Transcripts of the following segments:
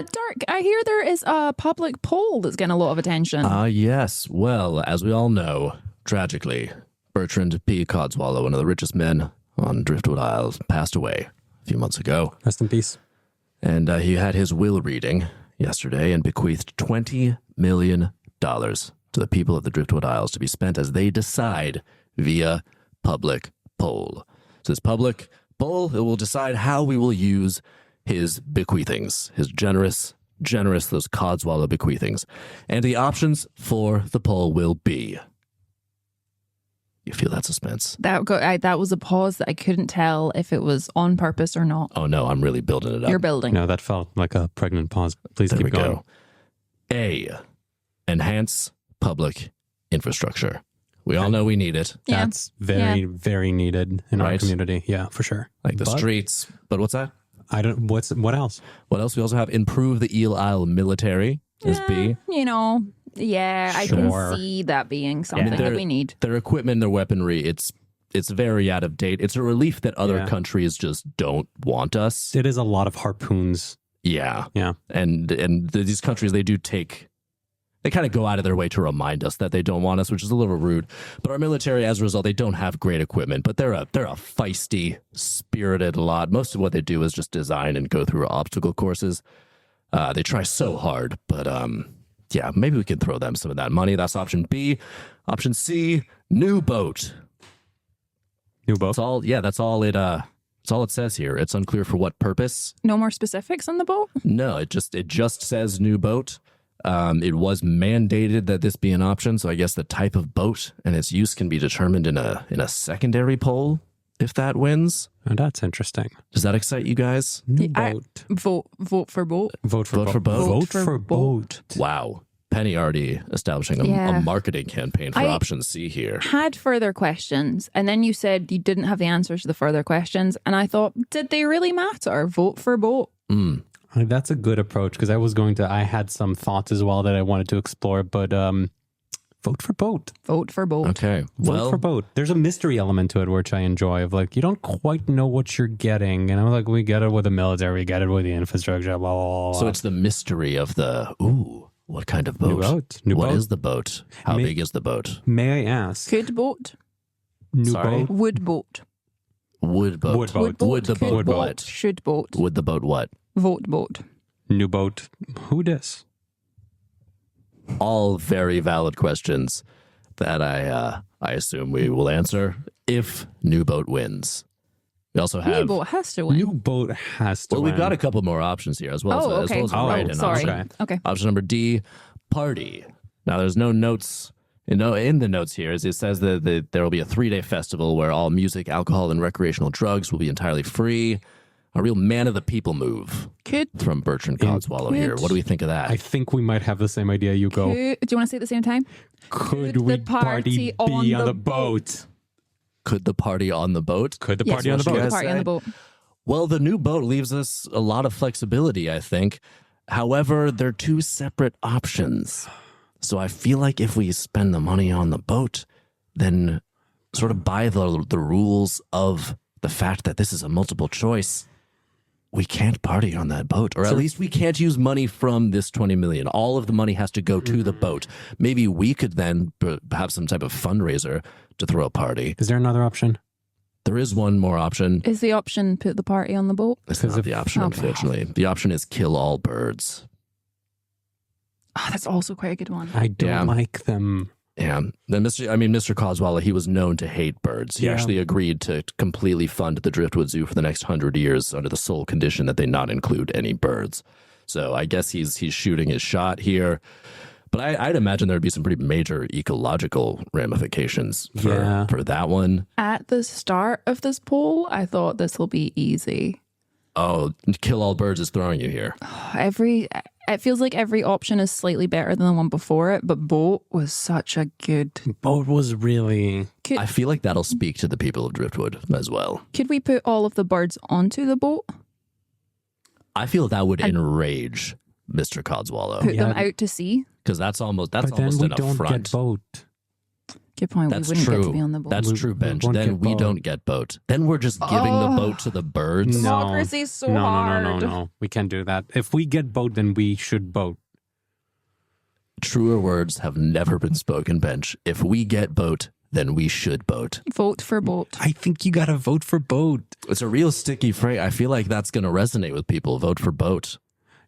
Dirk, I hear there is a public poll that's getting a lot of attention. Yes. Well, as we all know, tragically, Bertrand P. Codswallow, one of the richest men on Driftwood Isles, passed away a few months ago. Rest in peace. And he had his will reading yesterday and bequeathed $20 million to the people of the Driftwood Isles to be spent as they decide via public poll. So this public poll, it will decide how we will use his bequeathings, his generous, those Codswallow bequeathings. And the options for the poll will be... You feel that suspense? That was a pause that I couldn't tell if it was on purpose or not. Oh, no, I'm really building it up. You're building. No, that felt like a pregnant pause. Please keep going. Go. A, enhance public infrastructure. We all know we need it. Yeah. That's very needed in our community. Yeah, for sure. Like the streets. But what's that? What else? What else? We also have improve the Eel Isle military is B. I can see that being something that we need. Their equipment, their weaponry, it's very out of date. It's a relief that other countries just don't want us. It is a lot of harpoons. Yeah. Yeah. And these countries, they kind of go out of their way to remind us that they don't want us, which is a little rude. But our military, as a result, they don't have great equipment, but they're a feisty, spirited lot. Most of what they do is just design and go through obstacle courses. They try so hard, but maybe we can throw them some of that money. That's option B. Option C, new boat. New boat? That's all it says here. It's unclear for what purpose. No more specifics on the boat? No, it just says new boat. It was mandated that this be an option, so I guess the type of boat and its use can be determined in a secondary poll if that wins. And that's interesting. Does that excite you guys? New boat. Vote for boat. Vote for boat. Vote for boat. Wow. Penny already establishing a marketing campaign for option C here. Had further questions, and then you said you didn't have the answers to the further questions, and I thought, did they really matter? Vote for boat. That's a good approach, because I had some thoughts as well that I wanted to explore, but vote for boat. Vote for boat. Okay. Vote for boat. There's a mystery element to it, which I enjoy, of like, you don't quite know what you're getting. And I'm like, we get it with the military, we get it with the infrastructure, blah, blah, blah. So it's the mystery of what kind of boat? New boat. What is the boat? How big is the boat? May I ask? Could boat. New boat? Would boat. Would boat. Would boat. Would the boat what? Should boat. Would the boat what? Vote boat. New boat. Who dis? All very valid questions that I assume we will answer if new boat wins. We also have new boat has to win. New boat has to win. We've got a couple more options here as well. Oh, as okay. well as write-in sorry. option. Okay. Option number D, party. Now there's no notes. In the notes here, it says that there will be a 3-day festival where all music, alcohol, and recreational drugs will be entirely free. A real man of the people move from Bertrand Codswallow here. What do we think of that? I think we might have the same idea. You go. Do you want to say it at the same time? Could we party be on the boat? Could the party on the boat? Could the party on the boat? Could the party on the boat. Well, the new boat leaves us a lot of flexibility, I think. However, they're two separate options. So I feel like if we spend the money on the boat, then sort of by the rules of the fact that this is a multiple choice, we can't party on that boat, or at least we can't use money from this 20 million. All of the money has to go to the boat. Maybe we could then have some type of fundraiser to throw a party. Is there another option? There is one more option. Is the option put the party on the boat? It's not the option, unfortunately. The option is kill all birds. Oh, that's also quite a good one. I don't like them. Yeah. Then Mr. Codswallow, he was known to hate birds. He actually agreed to completely fund the Driftwood Zoo for the next 100 years under the sole condition that they not include any birds. So I guess he's shooting his shot here. But I'd imagine there'd be some pretty major ecological ramifications for that one. At the start of this poll, I thought this will be easy. Oh, kill all birds is throwing you here. It feels like every option is slightly better than the one before it, but boat was such a good... Boat was really... I feel like that'll speak to the people of Driftwood as well. Could we put all of the birds onto the boat? I feel that would enrage Mr. Codswallow. Put them out to sea? Because that's almost but then an we don't affront. get boat. Good point. That's we wouldn't true. get to be on the boat. That's true, Bench. won't Then get we boat. don't get boat. Then we're just giving the boat to the birds. No. Democracy is so no, hard. No. We can't do that. If we get boat, then we should boat. Truer words have never been spoken, Bench. If we get boat, then we should boat. Vote for boat. I think you got to vote for boat. It's a real sticky phrase. I feel like that's going to resonate with people. Vote for boat.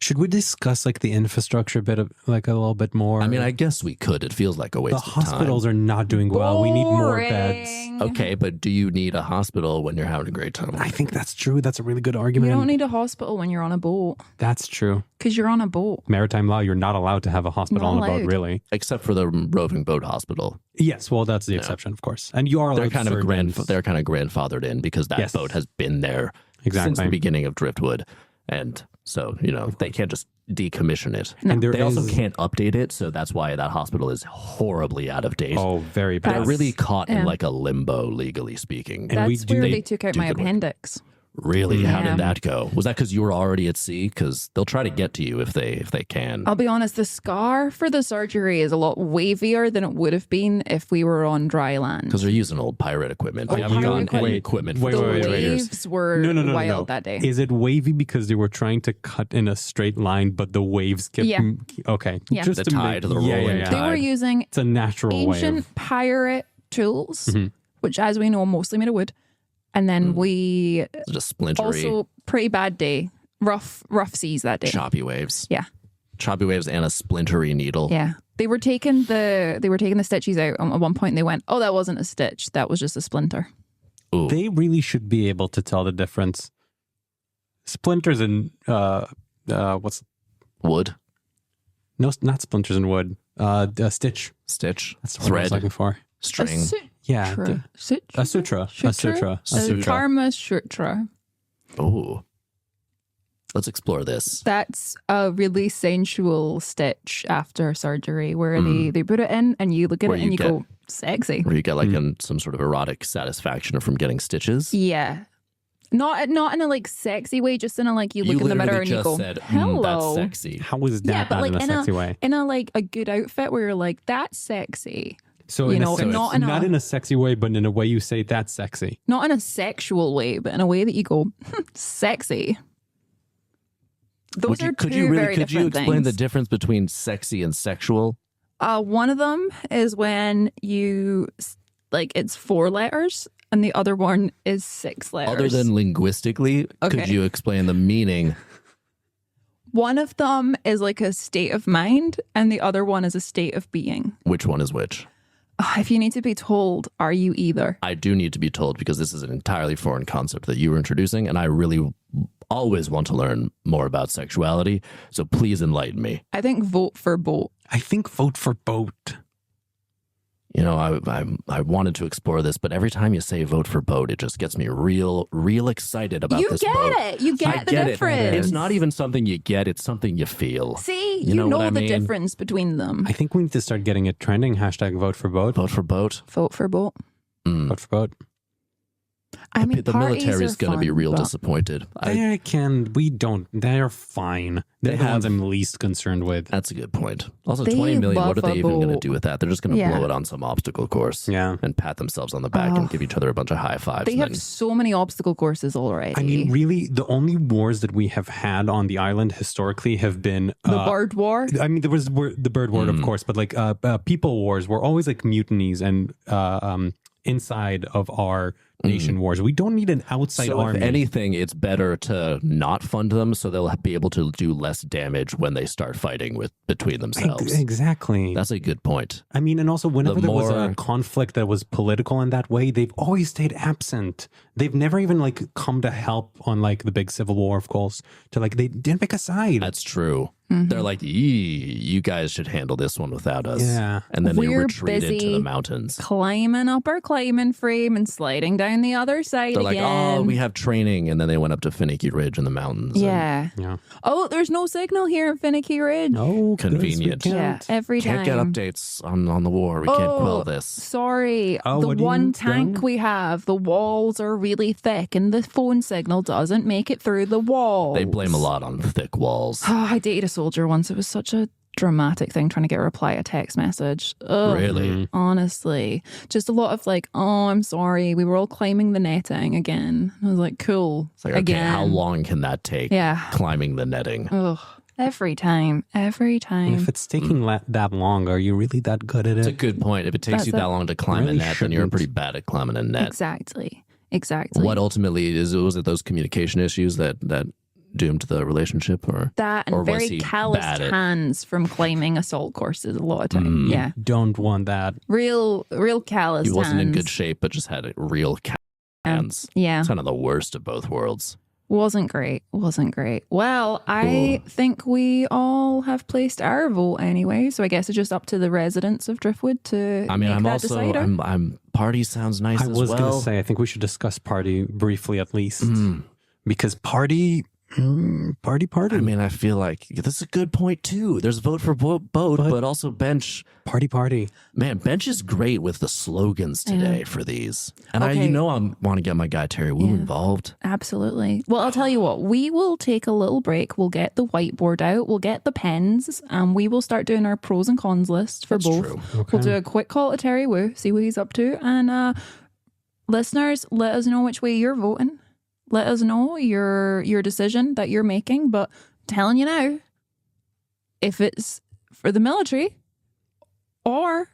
Should we discuss like the infrastructure bit of like a little bit more? I mean, I guess we could. It feels like a waste the of time. hospitals are not doing well. We need more beds. Boring. Okay, but do you need a hospital when you're having a great time? I think that's true. That's a really good You argument. don't need a hospital when you're on a boat That's true. because you're on a boat. Maritime law, you're not allowed to have a hospital Not on a boat, allowed. really. Except for the roving boat hospital. Yes, well, that's the exception, of course. And you are They're allowed kind of surgeons. they're kind of grandfathered in because that Yes. boat has been there since the Exactly. beginning of Driftwood. And so, they can't just decommission it. And there They also is- can't update it, so that's why that hospital is horribly out of date. Oh, very bad. They're That's- really caught in yeah. like a limbo, legally speaking. And we That's do- where they they took out do my good work. appendix. Really? How Yeah. did that go? Was that because you were already at sea? Because they'll try to get to you if they can. I'll be honest, the scar for the surgery is a lot wavier than it would have been if we were on dry land. Because they're using old pirate equipment. Oh, We haven't pirate gotten any equipment. equipment Wait, for The wait, 20 wait. years. waves were No. wild that day. Is it wavy because they were trying to cut in a straight line, but the waves kept... Yeah. Okay. Yeah. Just The to tide, the yeah, rolling yeah. They tide. were using It's a natural ancient wave. pirate tools, Mm-hmm. which, as we know, are mostly made of wood. And then we It's just splintery, also pretty bad day, rough seas that day. choppy waves. Yeah, Choppy waves and a splintery needle. yeah. They were taking the stitches out. At one point, they went, "Oh, that wasn't a stitch. That was just a splinter." Ooh. They really should be able to tell the difference. Splinters and what's Wood, no, not splinters and wood. Stitch. stitch, That's the word I was thread, looking for. string. Yeah, Sutra. a sutra. A sutra. A A sutra. Karma Sutra. Ooh. Let's explore this. That's a really sensual stitch after surgery where they put it in and you look at Where it and you you go, sexy. Where you get like some sort of erotic satisfaction from getting stitches. Yeah. Not in a like sexy way, just in a like you look in the mirror literally and you just go, said, hello. that's sexy. How is that Yeah, but not like in a sexy way? in a like a good outfit where you're like, that's sexy. So you in know, a sense, not in not a- in a sexy way, but in a way you say that's sexy. Not in a sexual way, but in a way that you go, sexy. Those are could two you very could you different explain the things. difference between sexy and sexual? One of them is when you like it's 4 letters, and the other one is 6 letters. Other than linguistically, could Okay. you explain the meaning? One of them is like a state of mind, and the other one is a state of being. Which one is which? If you need to be told, are you either? I do need to be told because this is an entirely foreign concept that you were introducing, and I really always want to learn more about sexuality. So please enlighten me. I think vote for boat. I think vote for boat. You know, I wanted to explore this, but every time you say vote for boat, it just gets me real excited about You this get boat. it. You I get the get difference. it. It's not even something you get; it's something you feel. See, You know what I the mean? difference between them. I think we need to start getting it trending. Hashtag vote for boat. Vote for boat. Vote for boat. Vote for boat. I mean, The parties military are is going to be fun, real but- disappointed. They're fine. They're the have- ones I'm least concerned with. That's a good point. Also, They 20 million. What are love they a even going to boat. do with that? They're just going to Yeah. blow it on some obstacle course. Yeah. And pat themselves on the back and give each other a bunch of high fives. They and have then- so many obstacle courses already. I mean, really, the only wars that we have had on the island historically have been the bird war. I mean, there was the bird war, of course, but like people wars were always like mutinies and inside of our nation wars. We don't need an outside So army. if anything, it's better to not fund them so they'll be able to do less damage when they start fighting between themselves. Exactly. That's a good point. I mean, and also whenever The there was more- a conflict that was political in that way, they've always stayed absent. They've never even like come to help on like the big civil war, of course, to like they didn't pick a side. That's true. Mm-hmm. They're like, you guys should handle this one without us. Yeah. And then they We're retreated to busy the mountains. Climbing up our climbing frame and sliding down the other side They're like, again. oh, we have training. And then they went up to Finicky Ridge in the mountains. and yeah. Yeah. Oh, there's no signal here in Finicky Ridge. Oh, Convenient. Yeah, every Can't time. get updates on the war. We can't quell this. Sorry. Oh, the what do you one mean, tank then? we have, the walls are really thick and the phone signal doesn't make it through the walls. They blame a lot on thick walls. Oh, I dated a soldier once. It was such a dramatic thing trying to get a reply a text message. Ugh, Really? honestly, just a lot of like, oh, I'm sorry, we were all climbing the netting again. I was like, cool. It's like, okay, again. how long can that take? Yeah. Climbing the netting. Ugh, every time. If it's taking that long, are you really that good at It's a it? good point. If it takes That's you it. that long to climb Really a net, then you're shouldn't. pretty bad at climbing a net. Exactly. What ultimately was it those communication issues that doomed the relationship, or That or and was very he calloused bad at- hands from climbing assault courses a lot of time. Yeah. Don't want that. Real calloused he wasn't in hands. good shape, but just had real hands? Yeah. It's kind of the worst of both worlds. Wasn't great. Well, I think we all have placed our vote anyway, so I guess it's just up to the residents of Driftwood to I mean, make I'm that also decider. I'm party sounds nice I as was well. going to say, I think we should discuss party briefly at least. Mm. Because party. I mean, I feel like this is a good point too. There's a vote for boat, but also Bench. Party. Man, Bench is great with the slogans today for these. And Okay. I want to get my guy Terry Wu involved. Absolutely. Well, I'll tell you what, we will take a little break. We'll get the whiteboard out, we'll get the pens, and we will start doing our pros and cons list for That's both. true. Okay. We'll do a quick call to Terry Wu, see what he's up to. And listeners, let us know which way you're voting. Let us know your decision that you're making. But I'm telling you now, if it's for the military or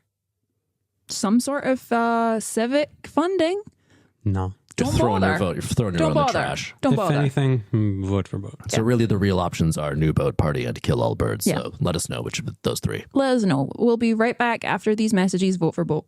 some sort of civic funding, No. You're Don't throwing bother. your vote. You're throwing your don't vote in the bother. trash. Don't If bother. anything, vote for boat. So really, the real options are new boat, party, and to kill all birds. Yeah. So let us know which of those three. Let us know. We'll be right back after these messages. Vote for boat.